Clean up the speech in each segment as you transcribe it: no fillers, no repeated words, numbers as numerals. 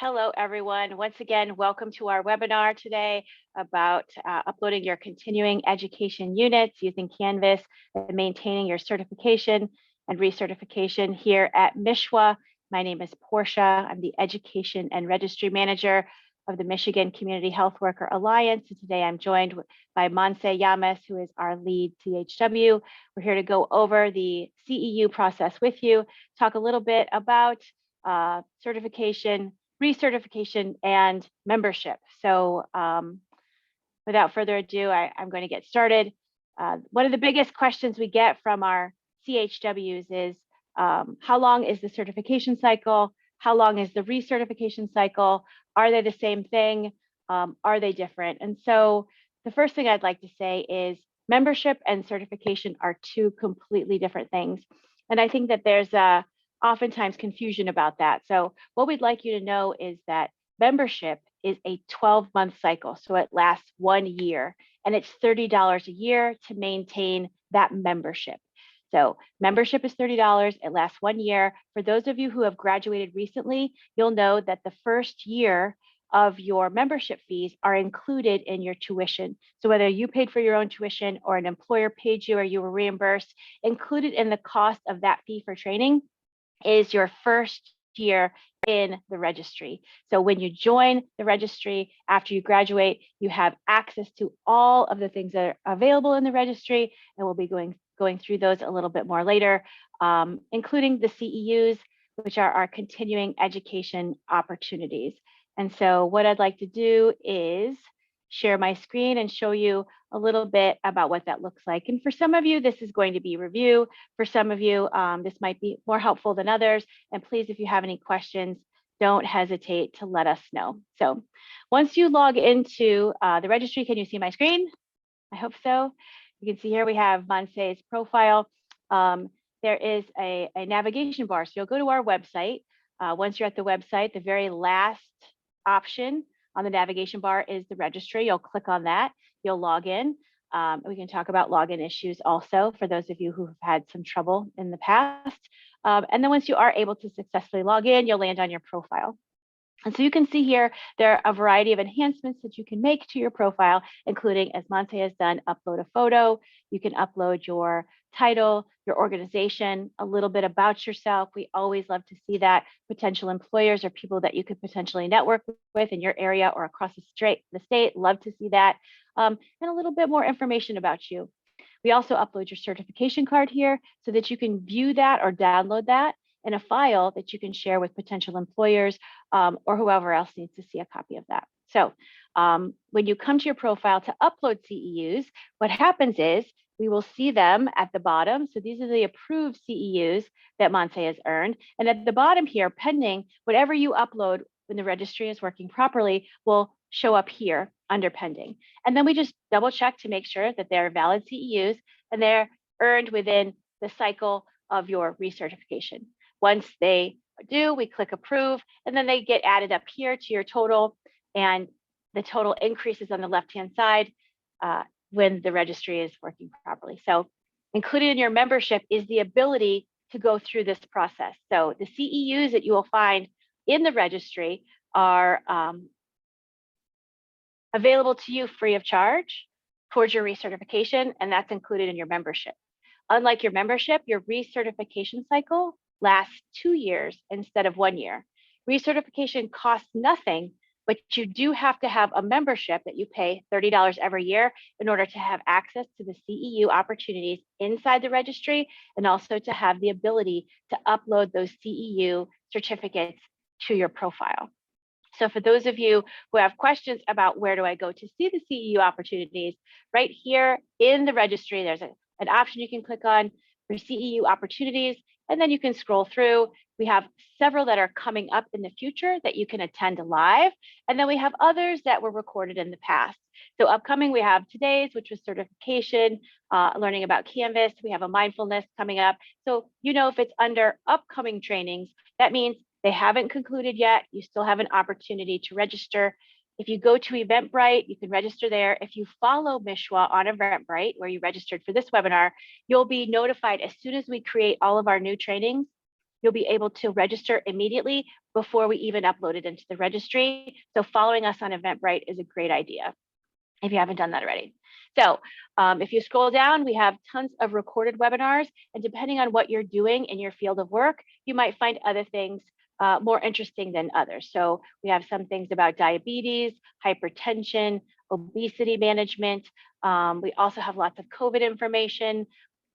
Hello, everyone. Once again, welcome to our webinar today about uploading your continuing education units using Canvas and maintaining your certification and recertification here at MiCHWA. My name is Portia. I'm the Education and Registry Manager of the Michigan Community Health Worker Alliance. And today I'm joined by Monse Yamas, who is our lead CHW. We're here to go over the CEU process with you, talk a little bit about certification, recertification, and membership. So without further ado, I'm going to get started. One of the biggest questions we get from our CHWs is how long is the certification cycle? How long is the recertification cycle? Are they the same thing? Are they different? And so the first thing I'd like to say is membership and certification are two completely different things. And I think that there's oftentimes confusion about that. So what we'd like you to know is that membership is a 12-month cycle. So it lasts 1 year and it's $30 a year to maintain that membership. So membership is $30, it lasts 1 year. For those of you who have graduated recently, you'll know that the first year of your membership fees are included in your tuition. So whether you paid for your own tuition or an employer paid you or you were reimbursed, included in the cost of that fee for training is your first year in the registry. So when you join the registry after you graduate, you have access to all of the things that are available in the registry, and we'll be going through those a little bit more later, including the CEUs, which are our continuing education opportunities. And so what I'd like to do is share my screen and show you a little bit about what that looks like. And for some of you, this is going to be review. For some of you, this might be more helpful than others. And please, if you have any questions, don't hesitate to let us know. So once you log into the registry, can you see my screen? I hope so. You can see here we have Monse's profile. There is a navigation bar. So you'll go to our website. Once you're at the website, the very last option on the navigation bar is the registry. You'll click on that. You'll log in. We can talk about login issues also for those of you who've had some trouble in the past. And then once you are able to successfully log in, you'll land on your profile. And so you can see here, there are a variety of enhancements that you can make to your profile, including, as Monse has done, upload a photo. You can upload your title, your organization, a little bit about yourself. We always love to see that. Potential employers or people that you could potentially network with in your area or across the state, love to see that. And a little bit more information about you. We also upload your certification card here so that you can view that or download that in a file that you can share with potential employers or whoever else needs to see a copy of that. So when you come to your profile to upload CEUs, what happens is we will see them at the bottom. So these are the approved CEUs that Monse has earned. And at the bottom here, pending, whatever you upload when the registry is working properly will show up here under pending. And then we just double check to make sure that they're valid CEUs and they're earned within the cycle of your recertification. Once they do, we click approve, and then they get added up here to your total, and the total increases on the left-hand side when the registry is working properly. So included in your membership is the ability to go through this process. So the CEUs that you will find in the registry are available to you free of charge towards your recertification, and that's included in your membership. Unlike your membership, your recertification cycle lasts 2 years instead of 1 year. Recertification costs nothing, but you do have to have a membership that you pay $30 every year in order to have access to the CEU opportunities inside the registry, and also to have the ability to upload those CEU certificates to your profile. So for those of you who have questions about where do I go to see the CEU opportunities, right here in the registry, there's an option you can click on for CEU opportunities, and then you can scroll through. We have several that are coming up in the future that you can attend live, and then we have others that were recorded in the past. So upcoming, we have today's, which was certification, learning about Canvas. We have a mindfulness coming up. So you know if it's under upcoming trainings, that means they haven't concluded yet. You still have an opportunity to register. If you go to Eventbrite, you can register there. If you follow MiCHWA on Eventbrite, where you registered for this webinar, you'll be notified as soon as we create all of our new trainings you'll be able to register immediately before we even upload it into the registry. So following us on Eventbrite is a great idea if you haven't done that already. So if you scroll down, we have tons of recorded webinars, and depending on what you're doing in your field of work, you might find other things more interesting than others. So we have some things about diabetes, hypertension, obesity management. We also have lots of COVID information,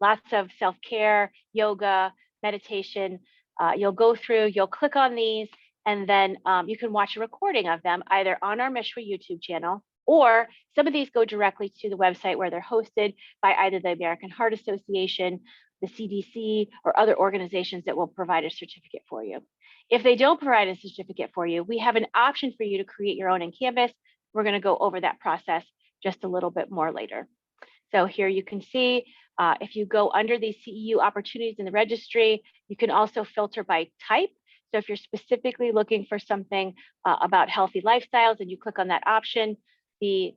lots of self-care, yoga, meditation. You'll go through, you'll click on these, and then you can watch a recording of them either on our MiCHWA YouTube channel, or some of these go directly to the website where they're hosted by either the American Heart Association, the CDC, or other organizations that will provide a certificate for you. If they don't provide a certificate for you, we have an option for you to create your own in Canvas. We're going to go over that process just a little bit more later. So here you can see, if you go under these CEU opportunities in the registry, you can also filter by type. So if you're specifically looking for something about healthy lifestyles and you click on that option, the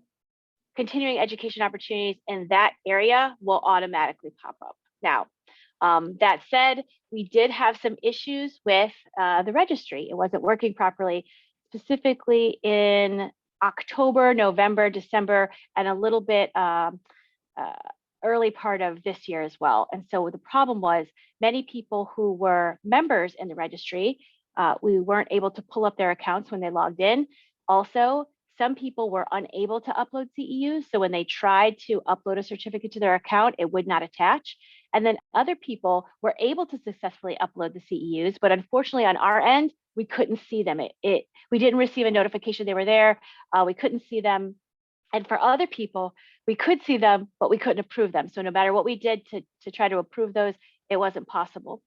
continuing education opportunities in that area will automatically pop up. Now, that said, we did have some issues with the registry. It wasn't working properly, specifically in October, November, December, and a little bit early part of this year as well. And so the problem was many people who were members in the registry, we weren't able to pull up their accounts when they logged in. Also, some people were unable to upload CEUs. So when they tried to upload a certificate to their account, it would not attach. And then other people were able to successfully upload the CEUs, but unfortunately on our end, we couldn't see them. We didn't receive a notification they were there. We couldn't see them. And for other people, we could see them, but we couldn't approve them. So no matter what we did to try to approve those, it wasn't possible.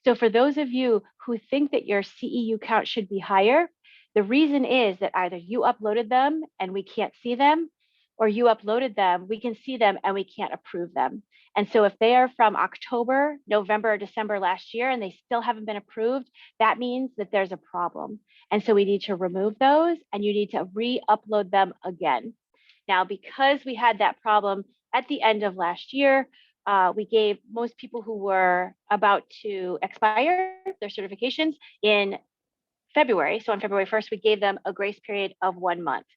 So for those of you who think that your CEU count should be higher, the reason is that either you uploaded them and we can't see them, or you uploaded them, we can see them and we can't approve them. And so if they are from October, November, or December last year and they still haven't been approved, that means that there's a problem. And so we need to remove those and you need to re-upload them again. Now, because we had that problem at the end of last year, we gave most people who were about to expire their certifications in February. So on February 1st, we gave them a grace period of 1 month.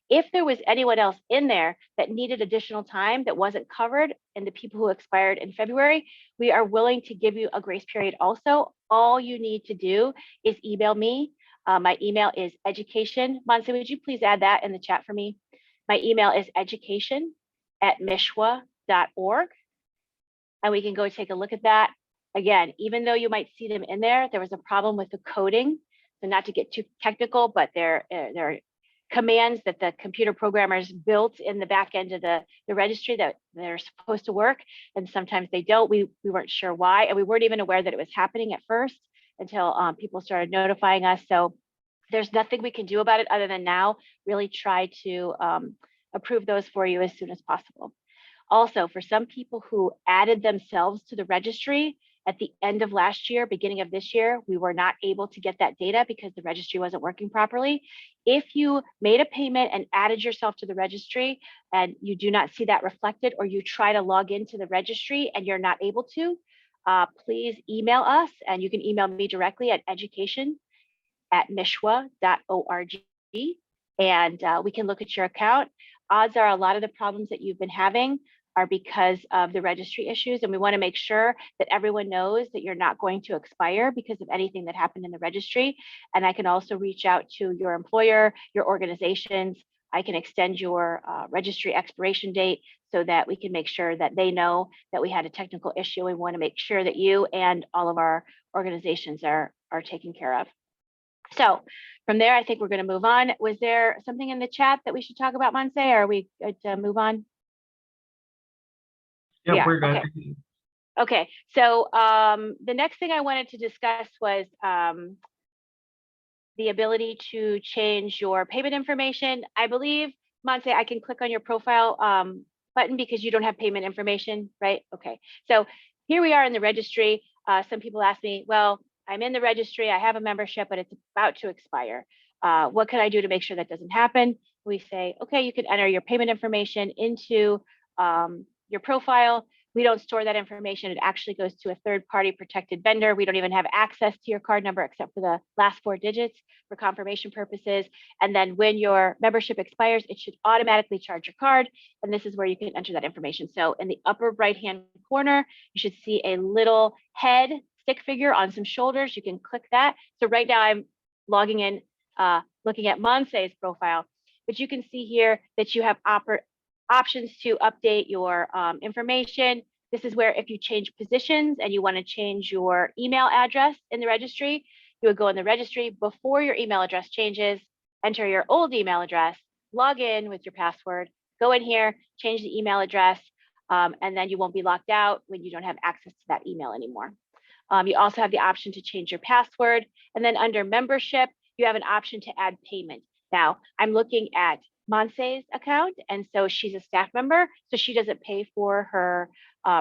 If there was anyone else in there that needed additional time that wasn't covered and the people who expired in February, we are willing to give you a grace period also. All you need to do is email me. My email is education. Monse, would you please add that in the chat for me? My email is education@michwa.org. And we can go take a look at that. Again, even though you might see them in there, there was a problem with the coding. So not to get too technical, but they're commands that the computer programmers built in the back end of the registry that they're supposed to work. And sometimes they don't. We weren't sure why. And we weren't even aware that it was happening at first until people started notifying us. So there's nothing we can do about it other than now really try to approve those for you as soon as possible. Also, for some people who added themselves to the registry at the end of last year, beginning of this year, we were not able to get that data because the registry wasn't working properly. If you made a payment and added yourself to the registry and you do not see that reflected, or you try to log into the registry and you're not able to, please email us, and you can email me directly at education@michwa.org, and we can look at your account. Odds are a lot of the problems that you've been having are because of the registry issues. And we want to make sure that everyone knows that you're not going to expire because of anything that happened in the registry. And I can also reach out to your employer, your organizations. I can extend your registry expiration date so that we can make sure that they know that we had a technical issue. We want to make sure that you and all of our organizations are taken care of. So from there, I think we're going to move on. Was there something in the chat that we should talk about, Monse, or are we good to move on? Yeah, we're good. Okay, so the next thing I wanted to discuss was the ability to change your payment information. I believe, Monse, I can click on your profile button because you don't have payment information, right? Okay, so here we are in the registry. Some people ask me, well, I'm in the registry, I have a membership, but it's about to expire. What can I do to make sure that doesn't happen? We say, okay, you can enter your payment information into your profile. We don't store that information. It actually goes to a third-party protected vendor. We don't even have access to your card number except for the last 4 digits for confirmation purposes. And then when your membership expires, it should automatically charge your card. And this is where you can enter that information. So in the upper right-hand corner, you should see a little head stick figure on some shoulders. You can click that. So right now I'm logging in, looking at MiCHWA's profile, but you can see here that you have options to update your information. This is where if you change positions and you want to change your email address in the registry, you would go in the registry before your email address changes, enter your old email address, log in with your password, go in here, change the email address, and then you won't be locked out when you don't have access to that email anymore. You also have the option to change your password. And then under membership, you have an option to add payment. Now, I'm looking at MiCHWA's account, and so she's a staff member, so she doesn't pay for her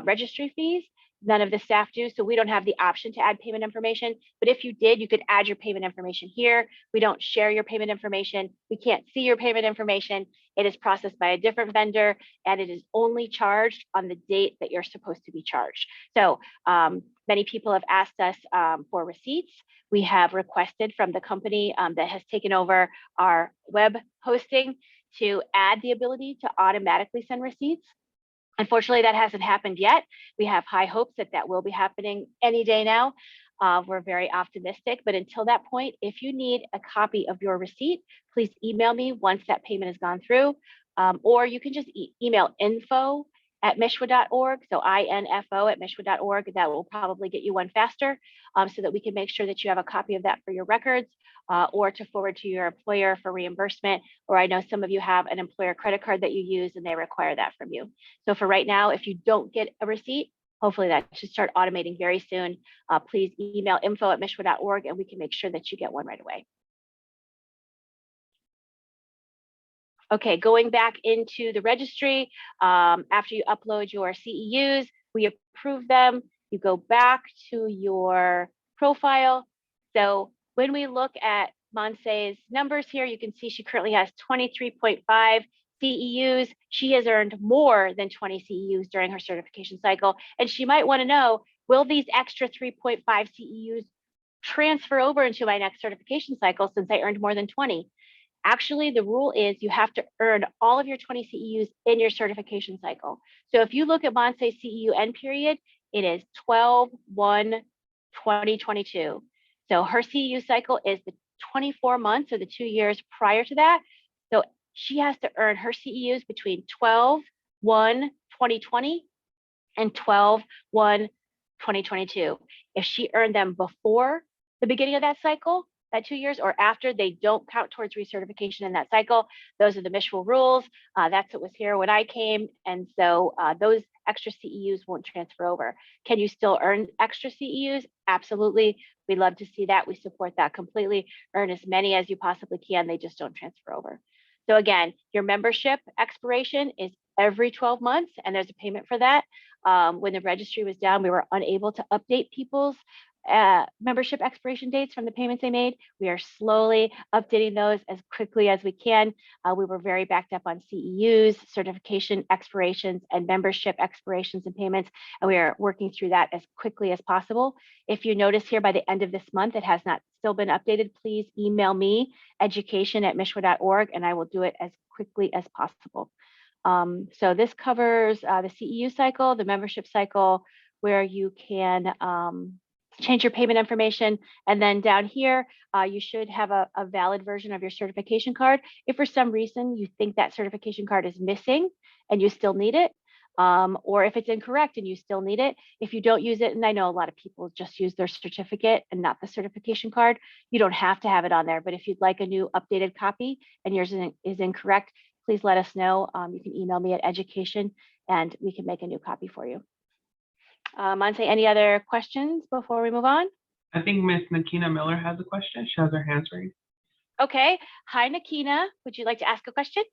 registry fees. None of the staff do, so we don't have the option to add payment information. But if you did, you could add your payment information here. We don't share your payment information. We can't see your payment information. It is processed by a different vendor, and it is only charged on the date that you're supposed to be charged. So many people have asked us for receipts. We have requested from the company that has taken over our web hosting to add the ability to automatically send receipts. Unfortunately, that hasn't happened yet. We have high hopes that that will be happening any day now. We're very optimistic, but until that point, if you need a copy of your receipt, please email me once that payment has gone through, or you can just email info@MiCHWA.org, so info@MiCHWA.org. That will probably get you one faster, so that we can make sure that you have a copy of that for your records, or to forward to your employer for reimbursement. Or I know some of you have an employer credit card that you use and they require that from you. So for right now, if you don't get a receipt, hopefully that should start automating very soon. Please email info@MiCHWA.org and we can make sure that you get one right away. Okay, going back into the registry, after you upload your CEUs, we approve them. You go back to your profile. So when we look at MiCHWA's numbers here, you can see she currently has 23.5 CEUs. She has earned more than 20 CEUs during her certification cycle. And she might want to know, will these extra 3.5 CEUs transfer over into my next certification cycle since I earned more than 20? Actually, the rule is you have to earn all of your 20 CEUs in your certification cycle. So if you look at MiCHWA's CEU end period, it is 12/1/2022. So her CEU cycle is the 24 months or the 2 years prior to that. So she has to earn her CEUs between 12/1/2020 and 12/1/2022. If she earned them before the beginning of that cycle, that 2 years, or after, they don't count towards recertification in that cycle. Those are the MiCHWA rules. That's what was here when I came. And so those extra CEUs won't transfer over. Can you still earn extra CEUs? Absolutely. We love to see that. We support that completely. Earn as many as you possibly can. They just don't transfer over. So again, your membership expiration is every 12 months, and there's a payment for that. When the registry was down, we were unable to update people's membership expiration dates from the payments they made. We are slowly updating those as quickly as we can. We were very backed up on CEUs, certification expirations, and membership expirations and payments, and we are working through that as quickly as possible. If you notice here by the end of this month, it has not still been updated, please email me, education@michwa.org, and I will do it as quickly as possible. So this covers the CEU cycle, the membership cycle, where you can change your payment information. And then down here, you should have a valid version of your certification card. If for some reason you think that certification card is missing and you still need it, or if it's incorrect and you still need it, if you don't use it, and I know a lot of people just use their certificate and not the certification card, you don't have to have it on there. But if you'd like a new updated copy and yours is incorrect, please let us know. You can email me at education and we can make a new copy for you. MiCHWA, any other questions before we move on? I think Miss Nakina Miller has a question. She has her hands raised. Okay. Hi, Nakina. Would you like to ask a question?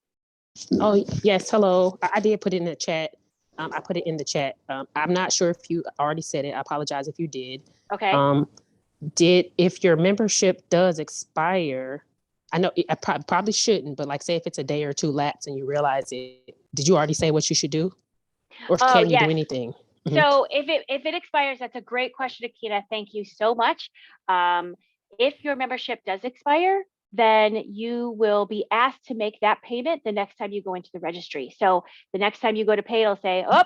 Oh, yes. Hello. I did put it in the chat. I put it in the chat. I'm not sure if you already said it. I apologize if you did. Okay. If your membership does expire, I know I probably shouldn't, but like say if it's a day or two lapse and you realize it, did you already say what you should do? Or can you do anything? So if it expires, that's a great question, Akina. Thank you so much. If your membership does expire, then you will be asked to make that payment the next time you go into the registry. So the next time you go to pay, it'll say, oh,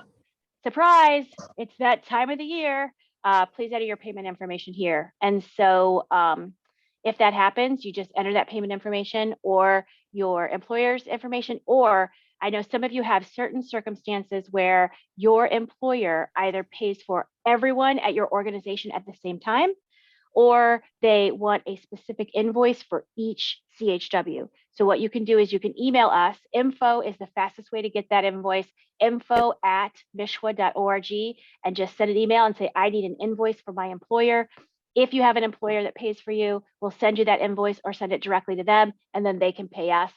surprise, it's that time of the year. Please enter your payment information here. And so if that happens, you just enter that payment information or your employer's information, or I know some of you have certain circumstances where your employer either pays for everyone at your organization at the same time, or they want a specific invoice for each CHW. So what you can do is you can email us. Info is the fastest way to get that invoice, info@michwa.org, and just send an email and say, I need an invoice for my employer. If you have an employer that pays for you, we'll send you that invoice or send it directly to them, and then they can pay us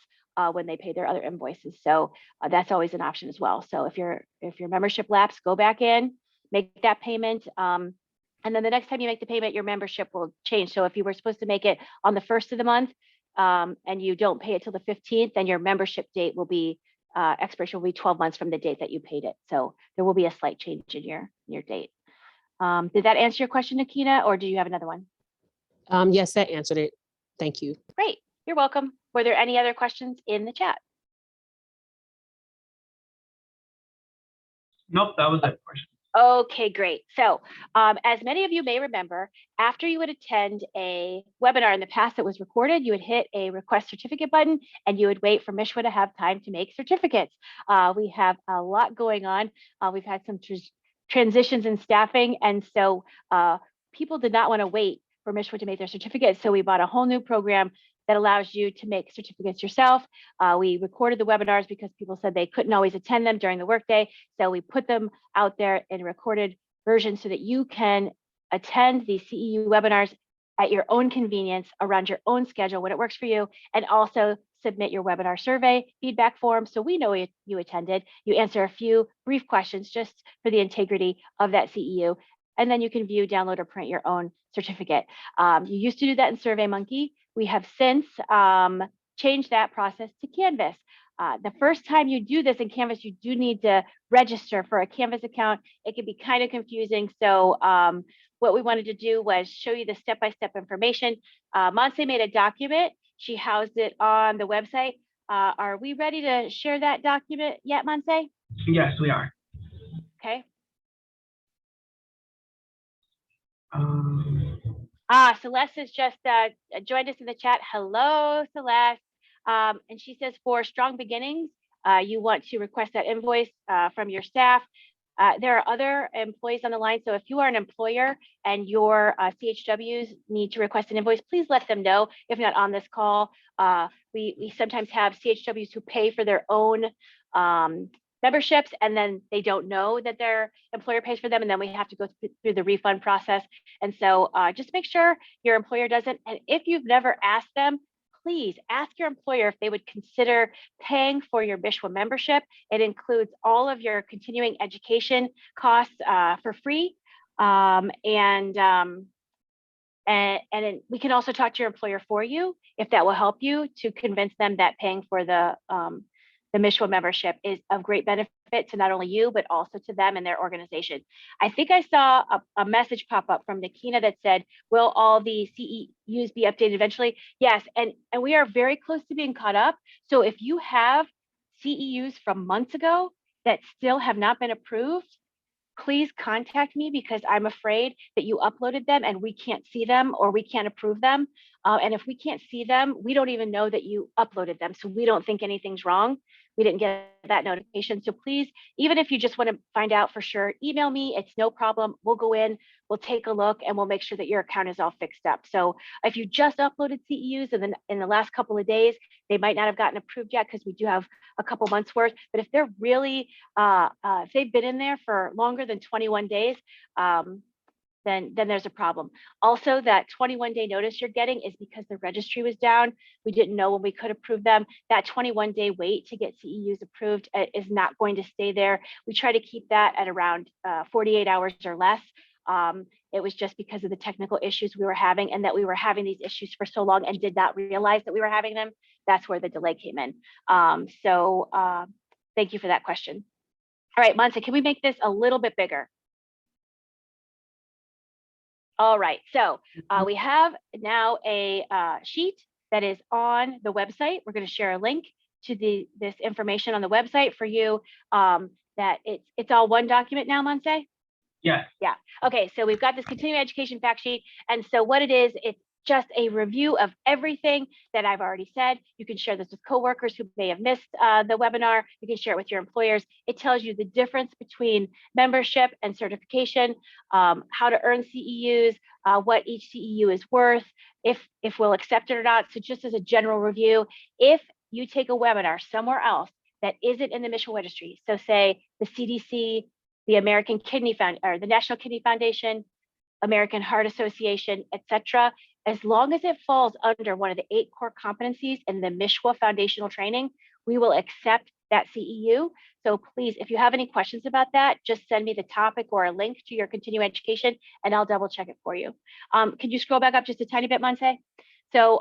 when they pay their other invoices. So that's always an option as well. So if your membership lapsed, go back in, make that payment. And then the next time you make the payment, your membership will change. So if you were supposed to make it on the 1st of the month and you don't pay it till the 15th, then your membership date will be, expiration will be 12 months from the date that you paid it. So there will be a slight change in your date. Did that answer your question, Akina, or do you have another one? Yes, that answered it. Thank you. Great, you're welcome. Were there any other questions in the chat? Nope, that was it. Okay, great. So as many of you may remember, after you would attend a webinar in the past that was recorded, you would hit a request certificate button and you would wait for MiCHWA to have time to make certificates. We have a lot going on. We've had some transitions in staffing, and so people did not want to wait for MiCHWA to make their certificates. So we bought a whole new program that allows you to make certificates yourself. We recorded the webinars because people said they couldn't always attend them during the workday. So we put them out there in recorded version so that you can attend these CEU webinars at your own convenience, around your own schedule, when it works for you, and also submit your webinar survey feedback form so we know you attended. You answer a few brief questions just for the integrity of that CEU, and then you can view, download, or print your own certificate. You used to do that in SurveyMonkey. We have since changed that process to Canvas. The first time you do this in Canvas, you do need to register for a Canvas account. It can be kind of confusing. So what we wanted to do was show you the step-by-step information. Monse made a document. She housed it on the website. Are we ready to share that document yet, Monse? Yes, we are. Okay. Celeste has just joined us in the chat. Hello, Celeste. And she says, for strong beginnings, you want to request that invoice from your staff. There are other employees on the line. So if you are an employer and your CHWs need to request an invoice, please let them know. If not on this call, we sometimes have CHWs who pay for their own memberships, and then they don't know that their employer pays for them, and then we have to go through the refund process. And so just make sure your employer doesn't. And if you've never asked them, please ask your employer if they would consider paying for your MiCHWA membership. It includes all of your continuing education costs for free. And we can also talk to your employer for you if that will help you to convince them that paying for the MiCHWA membership is of great benefit to not only you, but also to them and their organization. I think I saw a message pop up from Nikina that said, will all the CEUs be updated eventually? Yes, and we are very close to being caught up. So if you have CEUs from months ago that still have not been approved, please contact me, because I'm afraid that you uploaded them and we can't see them or we can't approve them. And if we can't see them, we don't even know that you uploaded them. So we don't think anything's wrong. We didn't get that notification. So please, even if you just want to find out for sure, email me. It's no problem. We'll go in, we'll take a look, and we'll make sure that your account is all fixed up. So if you just uploaded CEUs and then in the last couple of days, they might not have gotten approved yet because we do have a couple months worth. But if they're really, if they've been in there for longer than 21 days, then there's a problem. Also, that 21-day notice you're getting is because the registry was down. We didn't know when we could approve them. That 21-day wait to get CEUs approved is not going to stay there. We try to keep that at around 48 hours or less. It was just because of the technical issues we were having, and that we were having these issues for so long and did not realize that we were having them. That's where the delay came in. Thank you for that question. All right, Monse, can we make this a little bit bigger? All right, so we have now a sheet that is on the website. We're going to share a link to this information on the website for you. That it's all one document now, Monse? Yes. Yeah. Okay, so we've got this continuing education fact sheet, and so what it is, it's just a review of everything that I've already said. You can share this with coworkers who may have missed the webinar. You can share it with your employers. It tells you the difference between membership and certification, how to earn CEUs, what each CEU is worth, if we'll accept it or not. So just as a general review, if you take a webinar somewhere else that isn't in the MiCHWA registry, so say the CDC, the American Kidney Foundation, or the National Kidney Foundation, American Heart Association, etc., as long as it falls under one of the 8 core competencies in the MiCHWA foundational training, we will accept that CEU. So please, if you have any questions about that, just send me the topic or a link to your continuing education, and I'll double check it for you. Can you scroll back up just a tiny bit, Monse? So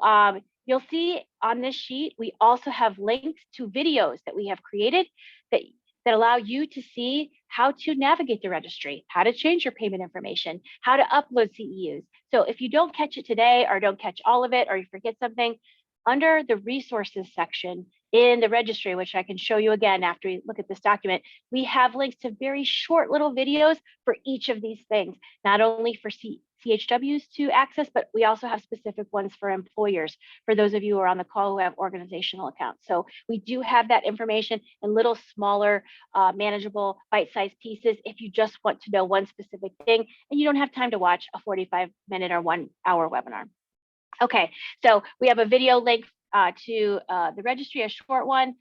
you'll see on this sheet, we also have links to videos that we have created that allow you to see how to navigate the registry, how to change your payment information, how to upload CEUs. So if you don't catch it today or don't catch all of it or you forget something, under the resources section in the registry, which I can show you again after you look at this document, we have links to very short little videos for each of these things, not only for CHWs to access, but we also have specific ones for employers, for those of you who are on the call who have organizational accounts. So we do have that information in little smaller, manageable, bite-sized pieces if you just want to know one specific thing and you don't have time to watch a 45-minute or 1-hour webinar. Okay, so we have a video link to the registry, a short one.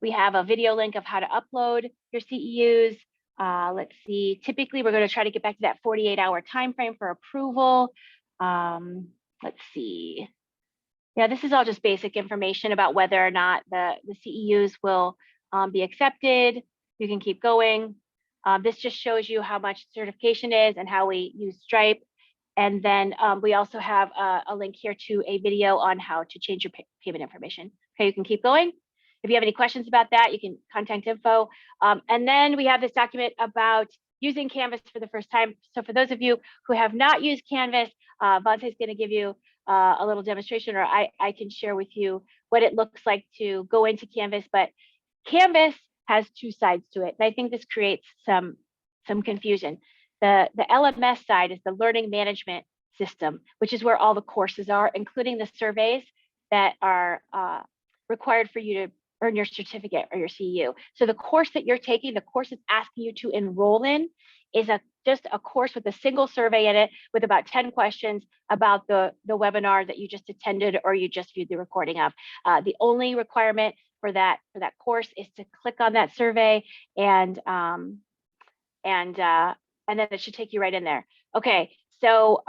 We have a video link of how to upload your CEUs. Let's see, typically we're going to try to get back to that 48-hour time frame for approval. Let's see. Yeah, this is all just basic information about whether or not the CEUs will be accepted. You can keep going. This just shows you how much certification is and how we use Stripe. And then we also have a link here to a video on how to change your payment information. Okay, you can keep going. If you have any questions about that, you can contact info. And then we have this document about using Canvas for the first time. So for those of you who have not used Canvas, Vontae is going to give you a little demonstration, or I can share with you what it looks like to go into Canvas. But Canvas has 2 sides to it, and I think this creates some confusion. The LMS side is the learning management system, which is where all the courses are, including the surveys that are required for you to earn your certificate or your CEU. So the course that you're taking, the course it's asking you to enroll in, is just a course with a single survey in it with about 10 questions about the webinar that you just attended or you just viewed the recording of. The only requirement for that course is to click on that survey and then it should take you right in there. Okay, so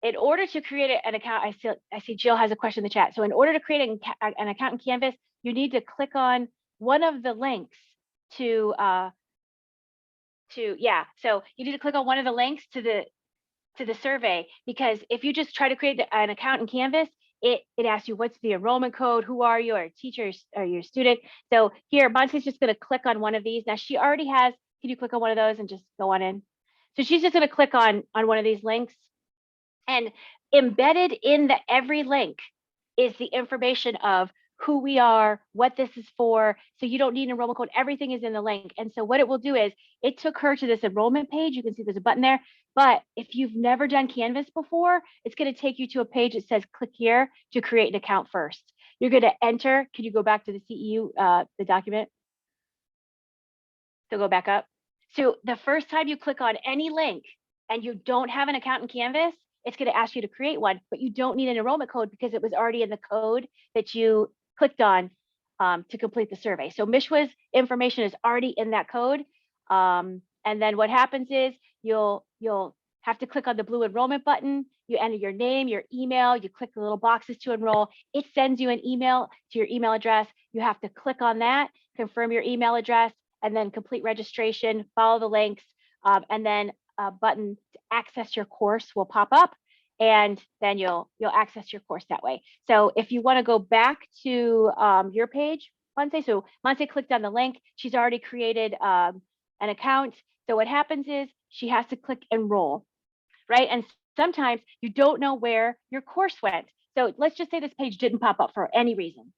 in order to create an account, I see Jill has a question in the chat. So in order to create an account in Canvas, you need to click on one of the links to so you need to click on one of the links to the survey, because if you just try to create an account in Canvas, it asks you what's the enrollment code, who are you, or teacher, or your student. So here, Monty's just going to click on one of these. Now she already has. Can you click on one of those and just go on in? So she's just going to click on one of these links, and embedded in every link is the information of who we are, what this is for. So you don't need an enrollment code. Everything is in the link. And so what it will do is it took her to this enrollment page. You can see there's a button there. But if you've never done Canvas before, it's going to take you to a page that says click here to create an account first. You're going to enter. Can you go back to the CEU, the document? So go back up. So the first time you click on any link and you don't have an account in Canvas, it's going to ask you to create one, but you don't need an enrollment code because it was already in the code that you clicked on to complete the survey. So MiCHWA's information is already in that code. And then what happens is you'll have to click on the blue enrollment button. You enter your name, your email, you click the little boxes to enroll. It sends you an email to your email address. You have to click on that, confirm your email address, and then complete registration, follow the links, and then a button to access your course will pop up, and then you'll access your course that way. So if you want to go back to your page, Monse, so Monse clicked on the link. She's already created an account. So what happens is she has to click enroll, right? And sometimes you don't know where your course went. So let's just say this page didn't pop up for any reason.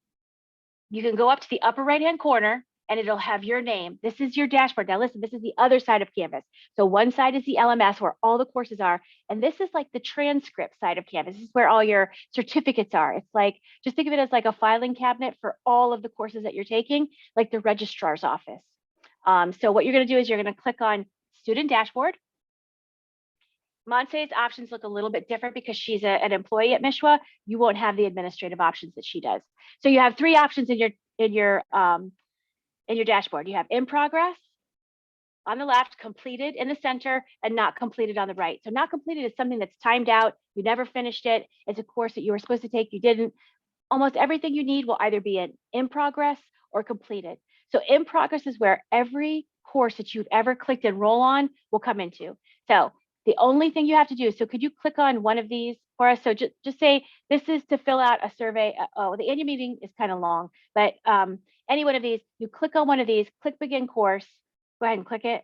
You can go up to the upper right-hand corner and it'll have your name. This is your dashboard. Now listen, this is the other side of Canvas. So one side is the LMS where all the courses are. And this is like the transcript side of Canvas. This is where all your certificates are. It's like, just think of it as like a filing cabinet for all of the courses that you're taking, like the registrar's office. So what you're gonna do is you're gonna click on Student Dashboard. Monse's options look a little bit different because she's an employee at MiCHWA. You won't have the administrative options that she does. So you have three options in your dashboard. You have in progress on the left, completed in the center, and not completed on the right. So not completed is something that's timed out. You never finished it. It's a course that you were supposed to take. You didn't. Almost everything you need will either be in progress or completed. So in progress is where every course that you've ever clicked enroll on will come into. So the only thing you have to do, so could you click on one of these for us? So just say this is to fill out a survey. Oh, the annual meeting is kind of long, but any one of these, you click on one of these, click begin course, go ahead and click it.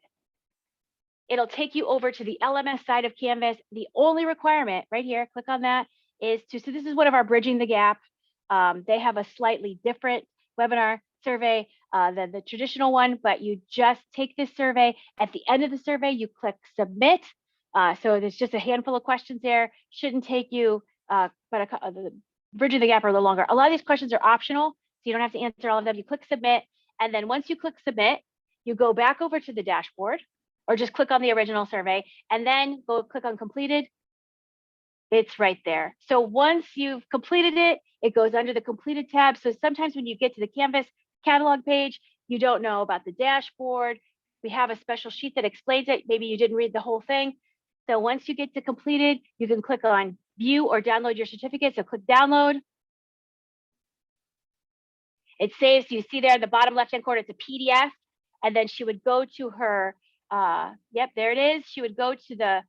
It'll take you over to the LMS side of Canvas. The only requirement right here, click on that, is so this is one of our Bridging the Gap. They have a slightly different webinar survey than the traditional one, but you just take this survey. At the end of the survey, you click submit. So there's just a handful of questions there. Shouldn't take you, but the Bridging the Gap are a little longer. A lot of these questions are optional, so you don't have to answer all of them. You click submit, and then once you click submit, you go back over to the dashboard, or just click on the original survey, and then go click on completed. It's right there. So once you've completed it, it goes under the completed tab. So sometimes when you get to the Canvas catalog page, you don't know about the dashboard. We have a special sheet that explains it. Maybe you didn't read the whole thing. So once you get to completed, you can click on view or download your certificate. So click download. It saves, you see there in the bottom left-hand corner, it's a PDF. And then she would go to her, yep, there it is. She would go to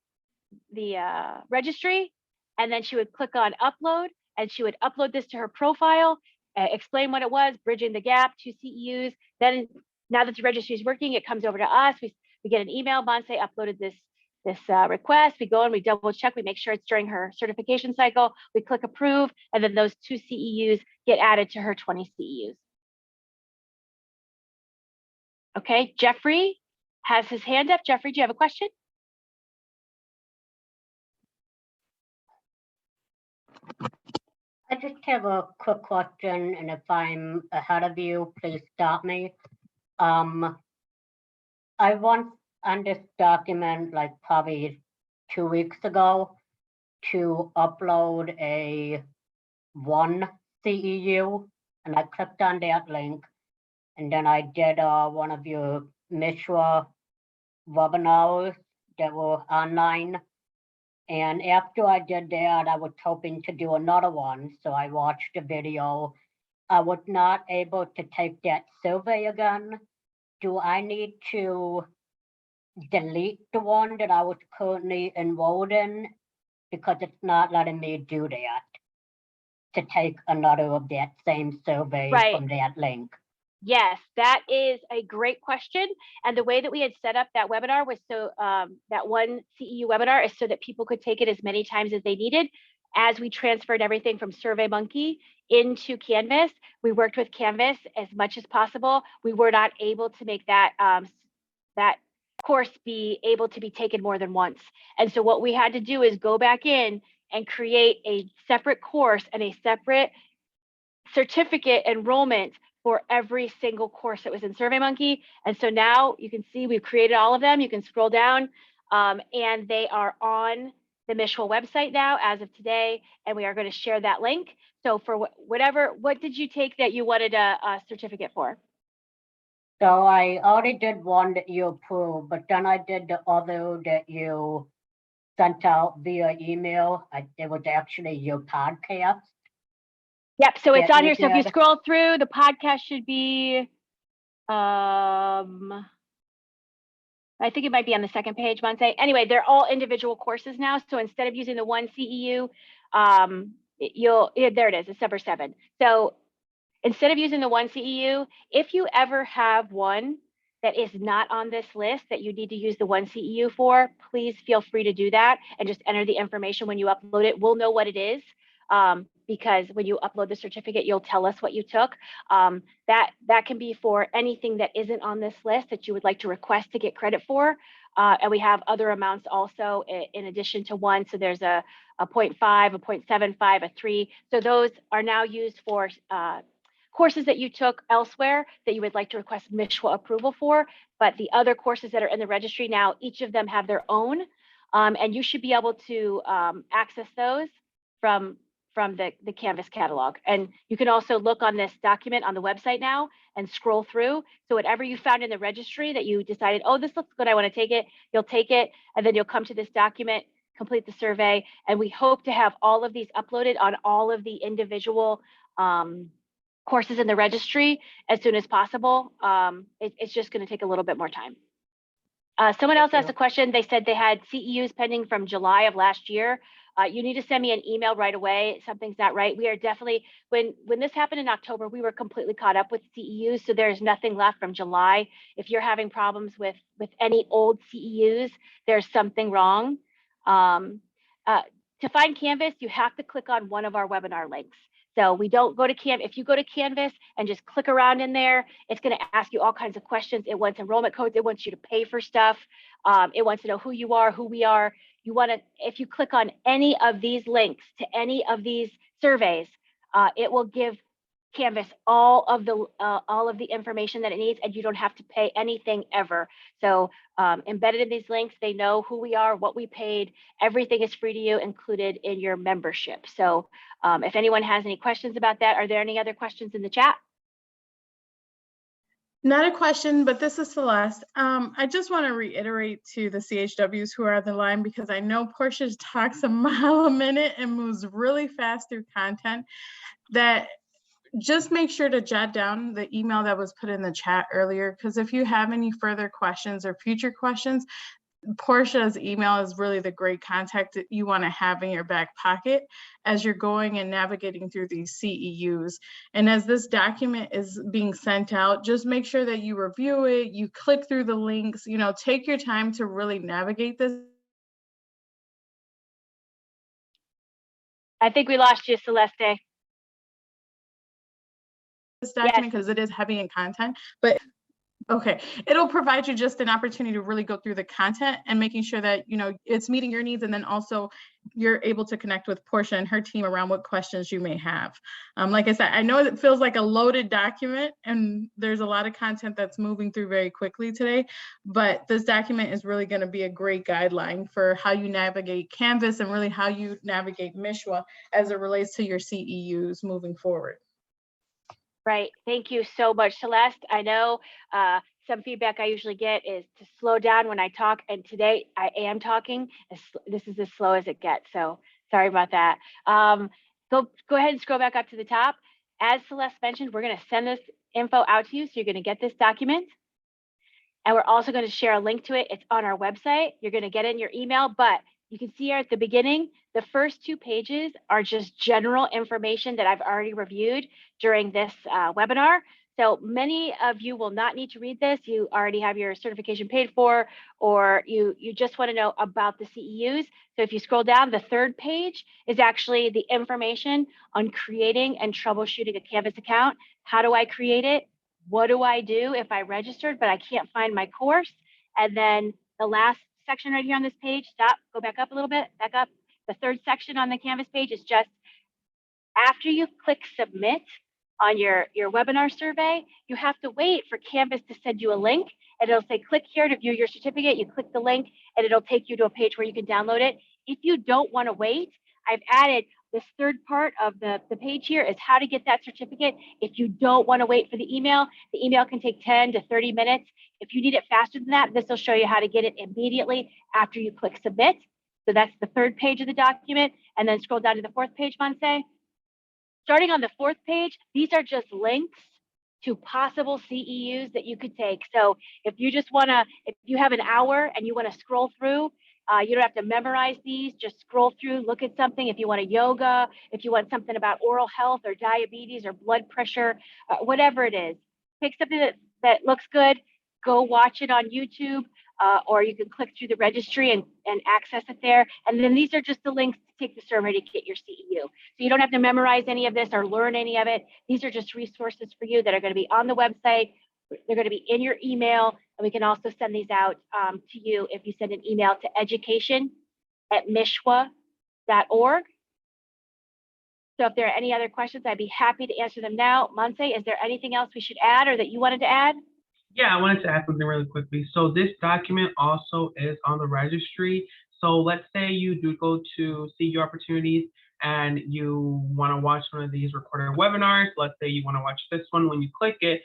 the registry, and then she would click on upload, and she would upload this to her profile, explain what it was, Bridging the Gap, 2 CEUs. Then now that the registry is working, it comes over to us. We get an email, Monse uploaded this request. We go and we double check, we make sure it's during her certification cycle. We click approve, and then those 2 CEUs get added to her 20 CEUs. Okay, Jeffrey has his hand up. Jeffrey, do you have a question? I just have a quick question, and if I'm ahead of you, please stop me. I want on this document, like probably 2 weeks ago, to upload one CEU, and I clicked on that link, and then I did one of your MiCHWA webinars that were online. And after I did that, I was hoping to do another one. So I watched the video. I was not able to take that survey again. Do I need to delete the one that I was currently enrolled in? Because it's not letting me do that, to take another of that same survey from that link. Yes, that is a great question. And the way that we had set up that webinar was so that one CEU webinar is so that people could take it as many times as they needed. As we transferred everything from SurveyMonkey into Canvas, we worked with Canvas as much as possible. We were not able to make that that course be able to be taken more than once. And so what we had to do is go back in and create a separate course and a separate certificate enrollment for every single course that was in SurveyMonkey. And so now you can see we've created all of them. You can scroll down and they are on the MiCHWA website now as of today, and we are going to share that link. So for what did you take that you wanted a certificate for? So I already did one that you approved, but then I did the other that you sent out via email. It was actually your podcast. Yep, so it's on here. So if you did. scroll through, the podcast should be, I think it might be on the second page, Monse. Anyway, they're all individual courses now. So instead of using the one CEU, there it is, it's number 7. So instead of using the one CEU, if you ever have one that is not on this list that you need to use the one CEU for, please feel free to do that and just enter the information when you upload it. We'll know what it is because when you upload the certificate, you'll tell us what you took. That can be for anything that isn't on this list that you would like to request to get credit for. And we have other amounts also in addition to one. So there's a 0.5, a 0.75, a 3. So those are now used for courses that you took elsewhere that you would like to request MiCHWA approval for. But the other courses that are in the registry now, each of them have their own. And you should be able to access those from the Canvas catalog. And you can also look on this document on the website now and scroll through. So whatever you found in the registry that you decided, oh, this looks good, I want to take it, you'll take it. And then you'll come to this document, complete the survey. And we hope to have all of these uploaded on all of the individual courses in the registry as soon as possible. It's just going to take a little bit more time. Someone else asked a question. They said they had CEUs pending from July of last year. You need to send me an email right away. Something's not right. We are definitely, when this happened in October, we were completely caught up with CEUs. So there's nothing left from July. If you're having problems with any old CEUs, there's something wrong. To find Canvas, you have to click on one of our webinar links. So we don't go to Canvas. If you go to Canvas and just click around in there, it's going to ask you all kinds of questions. It wants enrollment codes. It wants you to pay for stuff. It wants to know who you are, who we are. You want to, if you click on any of these links to any of these surveys, it will give Canvas all of the information that it needs, and you don't have to pay anything ever. So embedded in these links, they know who we are, what we paid. Everything is free to you, included in your membership. So if anyone has any questions about that, are there any other questions in the chat? Not a question, but this is Celeste. I just want to reiterate to the CHWs who are on the line, because I know Portia talks a mile a minute and moves really fast through content, that just make sure to jot down the email that was put in the chat earlier, because if you have any further questions or future questions, Portia's email is really the great contact that you want to have in your back pocket as you're going and navigating through these CEUs. And as this document is being sent out, just make sure that you review it, you click through the links, you know, take your time to really navigate this. I think we lost you, Celeste. This document, because it is heavy in content, but okay, it'll provide you just an opportunity to really go through the content and making sure that, you know, it's meeting your needs, and then also you're able to connect with Portia and her team around what questions you may have. Like I said, I know it feels like a loaded document and there's a lot of content that's moving through very quickly today, but this document is really going to be a great guideline for how you navigate Canvas and really how you navigate MiCHWA as it relates to your CEUs moving forward. Right. Thank you so much, Celeste. I know some feedback I usually get is to slow down when I talk. And today I am talking. This is as slow as it gets. So sorry about that. Go ahead and scroll back up to the top. As Celeste mentioned, we're going to send this info out to you. So you're going to get this document. And we're also going to share a link to it. It's on our website. You're going to get it in your email, but you can see here at the beginning, the first 2 pages are just general information that I've already reviewed during this webinar. So many of you will not need to read this. You already have your certification paid for, or you just want to know about the CEUs. So if you scroll down, the 3rd page is actually the information on creating and troubleshooting a Canvas account. How do I create it? What do I do if I registered, but I can't find my course? And then the last section right here on this page, go back up a little bit, back up. The 3rd section on the Canvas page is just after you click submit on your webinar survey, you have to wait for Canvas to send you a link, and it'll say click here to view your certificate. You click the link and it'll take you to a page where you can download it. If you don't want to wait, I've added this 3rd part of the page here is how to get that certificate. If you don't want to wait for the email can take 10 to 30 minutes. If you need it faster than that, this will show you how to get it immediately after you click submit. So that's the 3rd page of the document. And then scroll down to the 4th page, Monse. Starting on the 4th page, these are just links to possible CEUs that you could take. So if you just want to, if you have an hour and you want to scroll through, you don't have to memorize these, just scroll through, look at something. If you want a yoga, if you want something about oral health or diabetes or blood pressure, whatever it is, pick something that looks good, go watch it on YouTube, or you can click through the registry and access it there. And then these are just the links to take the survey to get your CEU. So you don't have to memorize any of this or learn any of it. These are just resources for you that are going to be on the website. They're going to be in your email, and we can also send these out to you if you send an email to education@michwa.org. So if there are any other questions, I'd be happy to answer them now. Monse, is there anything else we should add or that you wanted to add? Yeah, I wanted to add something really quickly. So this document also is on the registry. So let's say you do go to CEU opportunities and you want to watch one of these recorded webinars. Let's say you want to watch this one. When you click it,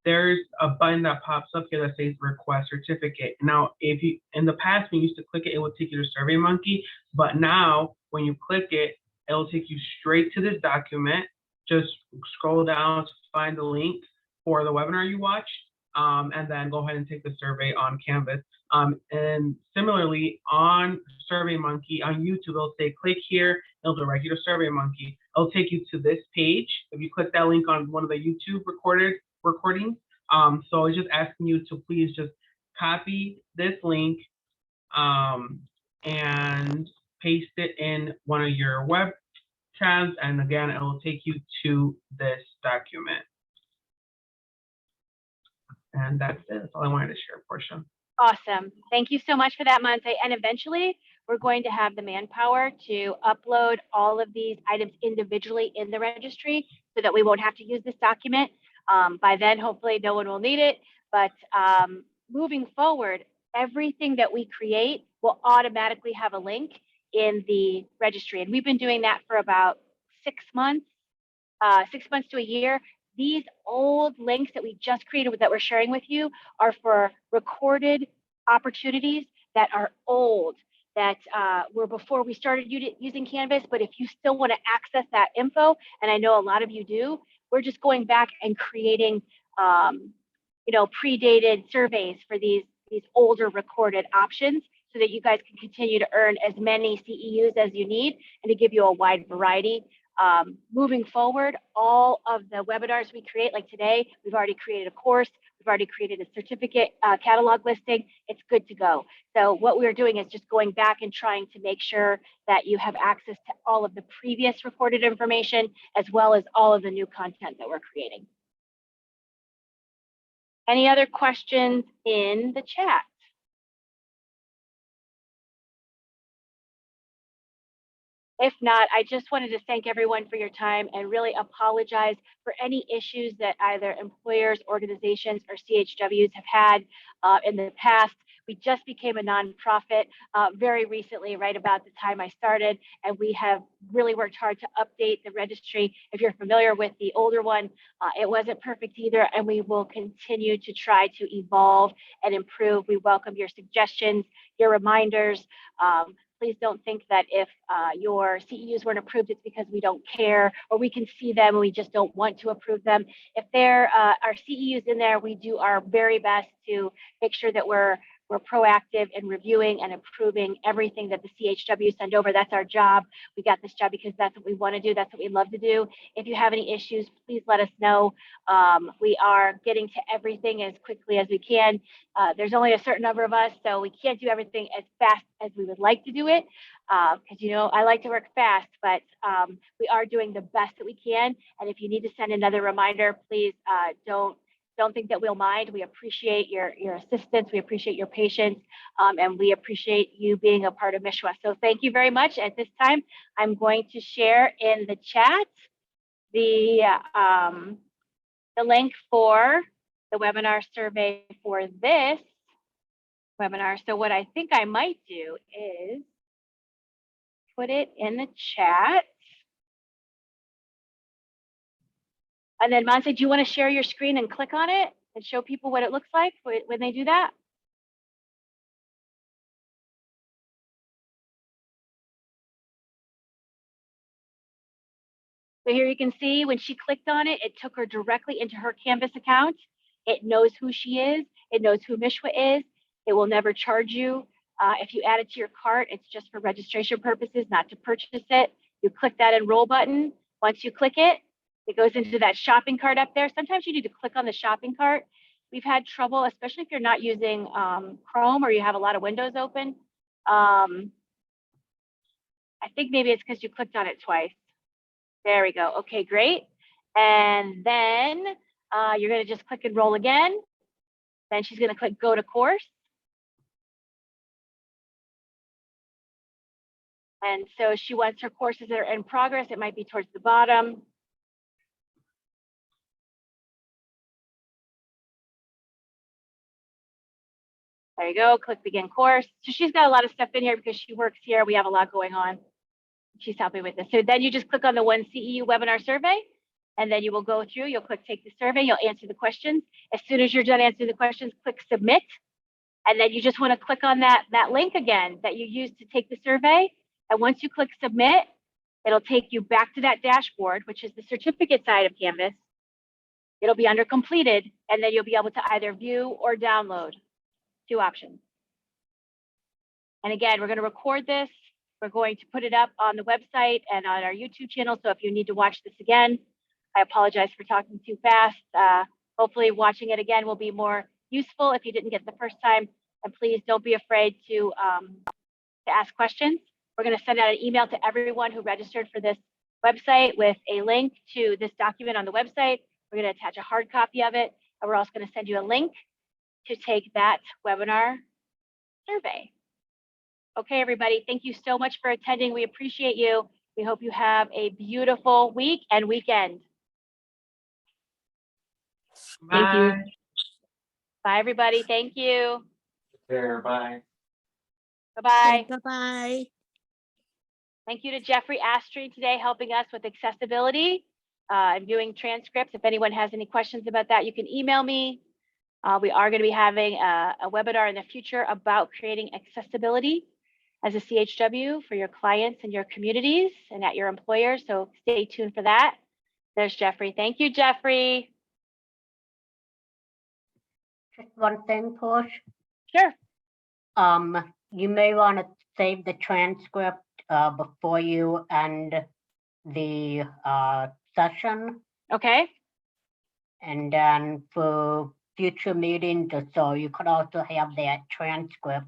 there's a button that pops up here that says request certificate. Now, if you, in the past, when you used to click it, it would take you to SurveyMonkey. But now when you click it, it'll take you straight to this document. Just scroll down to find the link for the webinar you watched. And then go ahead and take the survey on Canvas. And similarly, on SurveyMonkey on YouTube, it'll say click here, it'll direct you to SurveyMonkey. It'll take you to this page if you click that link on one of the YouTube recordings. So it's just asking you to please just copy this link and paste it in one of your web tabs. And again, it will take you to this document. And that's it. That's all I wanted to share, Portia. Awesome. Thank you so much for that, Monse. And eventually, we're going to have the manpower to upload all of these items individually in the registry so that we won't have to use this document. By then, hopefully, no one will need it. But moving forward, everything that we create will automatically have a link in the registry. And we've been doing that for about 6 months, 6 months to a year. These old links that we just created that we're sharing with you are for recorded opportunities that are old, that were before we started using Canvas. But if you still want to access that info, and I know a lot of you do, we're just going back and creating, predated surveys for these older recorded options so that you guys can continue to earn as many CEUs as you need and to give you a wide variety. Moving forward, all of the webinars we create, like today, we've already created a course, we've already created a certificate catalog listing. It's good to go. So what we're doing is just going back and trying to make sure that you have access to all of the previous recorded information, as well as all of the new content that we're creating. Any other questions in the chat? If not, I just wanted to thank everyone for your time and really apologize for any issues that either employers, organizations, or CHWs have had in the past. We just became a nonprofit very recently, right about the time I started, and we have really worked hard to update the registry. If you're familiar with the older one, it wasn't perfect either, and we will continue to try to evolve and improve. We welcome your suggestions, your reminders. Please don't think that if your CEUs weren't approved, it's because we don't care or we can see them and we just don't want to approve them. If there are CEUs in there, we do our very best to make sure that we're proactive in reviewing and approving everything that the CHWs send over. That's our job. We got this job because that's what we want to do. That's what we love to do. If you have any issues, please let us know. We are getting to everything as quickly as we can. There's only a certain number of us, so we can't do everything as fast as we would like to do it. Because, I like to work fast, but we are doing the best that we can. And if you need to send another reminder, please don't think that we'll mind. We appreciate your assistance. We appreciate your patience, and we appreciate you being a part of MiCHWA. So thank you very much. At this time, I'm going to share in the chat the link for the webinar survey for this webinar. So what I think I might do is put it in the chat. And then Monse, do you want to share your screen and click on it and show people what it looks like when they do that? So here you can see when she clicked on it, it took her directly into her Canvas account. It knows who she is. It knows who MiCHWA is. It will never charge you. If you add it to your cart, it's just for registration purposes, not to purchase it. You click that enroll button. Once you click it, it goes into that shopping cart up there. Sometimes you need to click on the shopping cart we've had trouble, especially if you're not using Chrome or you have a lot of windows open. I think maybe it's because you clicked on it twice. There we go. Okay, great. And then you're going to just click enroll again. Then she's going to click go to course. And so she wants her courses that are in progress. It might be towards the bottom. There you go, click begin course. So she's got a lot of stuff in here because she works here. We have a lot going on. She's helping with this. So then you just click on the one CEU webinar survey, and then you will go through, you'll click take the survey, you'll answer the questions. As soon as you're done answering the questions, click submit. And then you just want to click on that link again that you used to take the survey. And once you click submit, it'll take you back to that dashboard, which is the certificate side of Canvas. It'll be under completed, and then you'll be able to either view or download. 2 options. And again, we're going to record this. We're going to put it up on the website and on our YouTube channel. So if you need to watch this again, I apologize for talking too fast. Hopefully watching it again will be more useful if you didn't get the first time. And please don't be afraid to ask questions. We're going to send out an email to everyone who registered for this website with a link to this document on the website. We're going to attach a hard copy of it. And we're also going to send you a link to take that webinar survey. Okay, everybody, thank you so much for attending. We appreciate you. We hope you have a beautiful week and weekend. Thank you. Bye. Bye, everybody. Thank you. Bye. Bye-bye. Bye-bye. Thank you to Jeffrey Astry today helping us with accessibility and viewing transcripts. If anyone has any questions about that, you can email me. We are going to be having a webinar in the future about creating accessibility as a CHW for your clients and your communities and at your employers. So stay tuned for that. There's Jeffrey. Thank you, Jeffrey. Just one thing, Porsche. Sure. You may want to save the transcript before you end the session, Okay. and then for future meetings or so, you could also have that transcript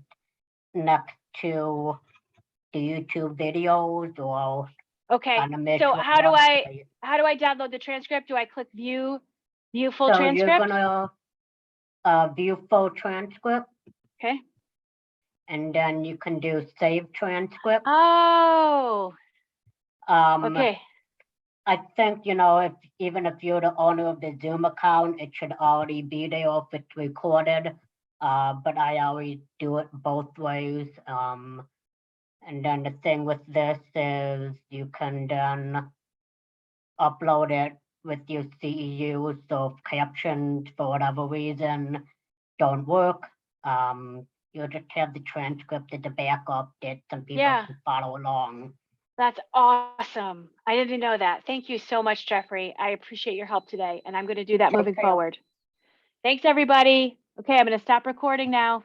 next to the YouTube videos or Okay. on the MiCHWA So how do website. I download the transcript? Do I click view full So transcript? you're gonna view full transcript, Okay. and then you can do save transcript. Oh, okay. I think, even if you're the owner of the Zoom account, it should already be there if it's recorded. But I always do it both ways. And then the thing with this is you can then upload it with your CEUs. So if captions, for whatever reason, don't work, you'll just have the transcript at the backup that some people Yeah. can follow along. That's awesome. I didn't know that. Thank you so much, Jeffrey. I appreciate your help today, and I'm going to do that moving Okay. forward. Thanks, everybody. Okay, I'm going to stop recording now.